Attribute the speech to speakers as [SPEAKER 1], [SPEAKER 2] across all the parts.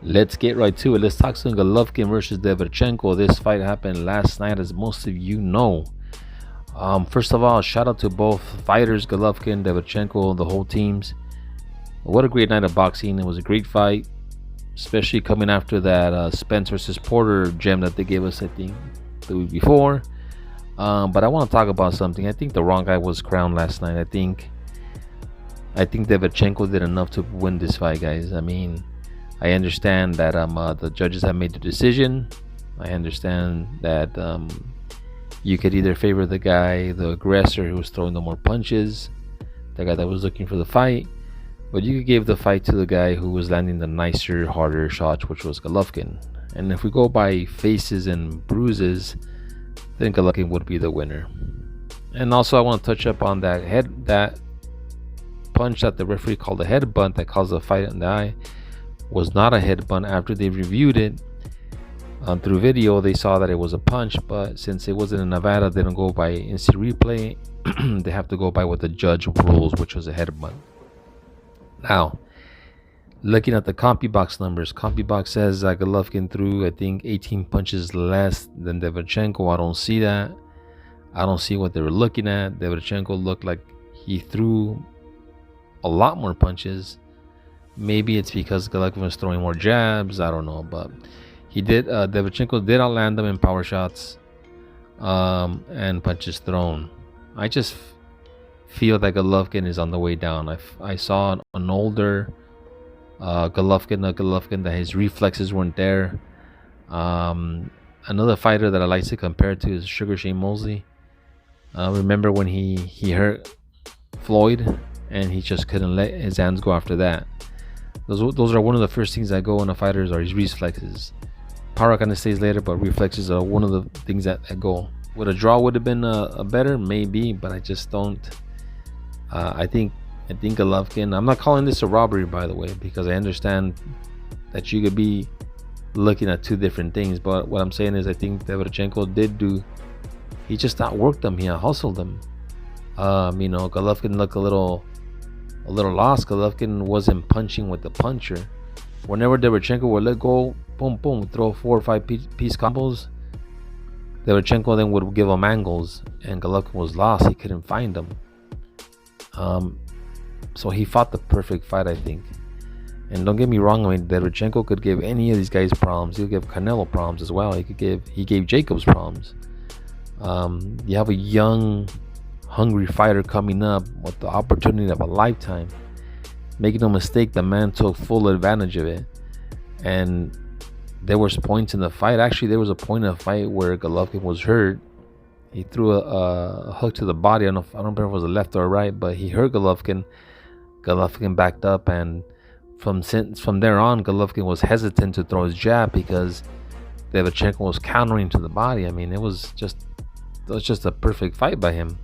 [SPEAKER 1] Let's get right to it. Let's talk some Golovkin versus Derevanchenko. This fight happened last night, as most of you know. First of all, shout out to both fighters, Golovkin, Derevanchenko, the whole teams. What a great night of boxing. It was a great fight, especially coming after that Spence versus Porter gem that they gave us, I think, the week before. But I want to talk about something. I think the wrong guy was crowned last night. I think Derevanchenko did enough to win this fight, guys. I mean, I understand that the judges have made the decision. I understand that you could either favor the guy, the aggressor who was throwing the more punches, the guy that was looking for the fight, but you could give the fight to the guy who was landing the nicer, harder shots, which was Golovkin. And if we go by faces and bruises, then Golovkin would be the winner. And also, I want to touch up on that punch that the referee called a headbutt that caused the fight in the eye. Was not a headbutt. After they reviewed it through video, they saw that it was a punch, but since it wasn't in Nevada, they don't go by instant replay. They have to go by what the judge rules, which was a headbutt. Now, looking at the CompuBox numbers, CompuBox says that Golovkin threw, I think, 18 punches less than Derevanchenko. I don't see that. I don't see what they were looking at. Derevanchenko looked like he threw a lot more punches. Maybe it's because Golovkin was throwing more jabs. I don't know, but he did. Derevanchenko did outland them in power shots and punches thrown. I just feel that Golovkin is on the way down. I saw an older Golovkin, a Golovkin that his reflexes weren't there. Another fighter that I like to compare to is Sugar Shane Mosley. Remember when he hurt Floyd and he just couldn't let his hands go after that. Those are one of the first things that go in a fighter are his reflexes. Power kind of stays later, but reflexes are one of the things that go. Would a draw would have been a better? Maybe, but I just don't. I think Golovkin. I'm not calling this a robbery, by the way, because I understand that you could be looking at two different things. But what I'm saying is, I think Derevanchenko did do. He just outworked them. He hustled them. Golovkin looked a little lost. Golovkin wasn't punching with the puncher. Whenever Derevanchenko would let go, boom, boom, throw 4 or 5 piece combos, Derevanchenko then would give him angles, and Golovkin was lost. He couldn't find them. So he fought the perfect fight, I think. And don't get me wrong, I mean, Derevanchenko could give any of these guys problems. He'll give Canelo problems as well. He gave Jacobs problems. You have a young, hungry fighter coming up with the opportunity of a lifetime. Make no mistake, the man took full advantage of it. And there was points in the fight. Actually, there was a point in the fight where Golovkin was hurt. He threw a hook to the body. I don't remember if it was a left or a right, but he hurt Golovkin. Golovkin backed up, and from there on, Golovkin was hesitant to throw his jab because Derevanchenko was countering to the body. I mean, it was just a perfect fight by him.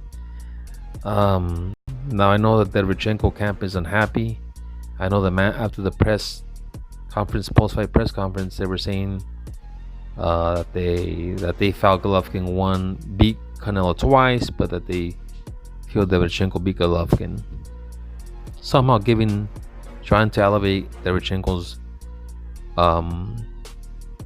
[SPEAKER 1] Now I know that Derevanchenko camp is unhappy. I know the man after the press conference, post-fight press conference, they were saying that they felt Golovkin beat Canelo twice, but that they feel Derevanchenko beat Golovkin. Somehow trying to elevate Derevanchenko's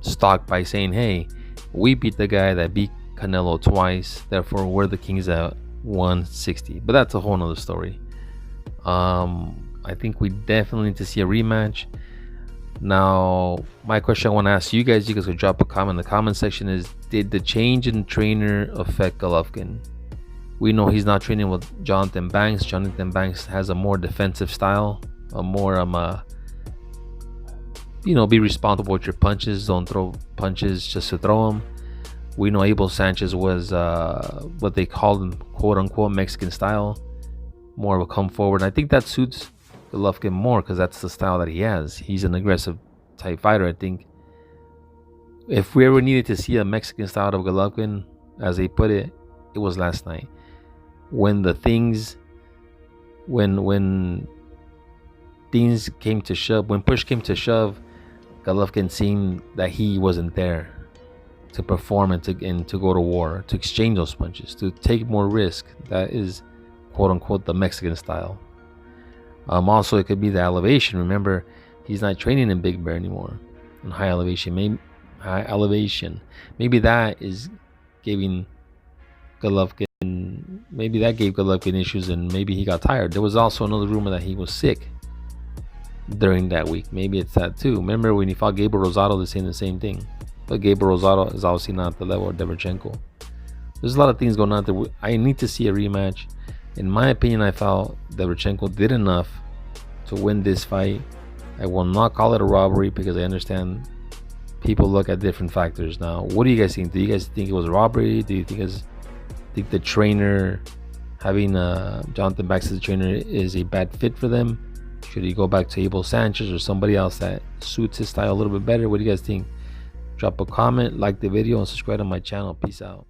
[SPEAKER 1] stock by saying, "Hey, we beat the guy that beat Canelo twice, therefore we're the kings at 160." But that's a whole nother story. I think we definitely need to see a rematch. Now, my question I want to ask you guys could drop a comment in the comment section is, did the change in trainer affect Golovkin? We know he's not training with Jonathan Banks. Jonathan Banks has a more defensive style, a more be responsible with your punches. Don't throw punches just to throw them. We know Abel Sanchez was what they called him, quote unquote, Mexican style, more of a come forward. And I think that suits Golovkin more because that's the style that he has. He's an aggressive type fighter. I think if we ever needed to see a Mexican style of Golovkin, as they put it, it was last night. When things came to shove, when push came to shove, Golovkin seemed that he wasn't there to perform and to go to war, to exchange those punches, to take more risk. That is, quote unquote, the Mexican style. Also, it could be the elevation. Remember, he's not training in Big Bear anymore. on high elevation. Maybe that is giving Golovkin. Maybe that gave Golovkin issues, and maybe he got tired. There was also another rumor that he was sick during that week. Maybe it's that too. Remember when he fought Gabriel Rosado, they're saying the same thing. But Gabriel Rosado is obviously not at the level of Derevanchenko. There's a lot of things going on there. I need to see a rematch. In my opinion, I felt Derevanchenko did enough to win this fight. I will not call it a robbery because I understand people look at different factors. Now, what do you guys think? Do you guys think it was a robbery? Do you think the trainer, having Jonathan Bax as the trainer, is a bad fit for them? Should he go back to Abel Sanchez or somebody else that suits his style a little bit better? What do you guys think? Drop a comment, like the video, and subscribe to my channel. Peace out.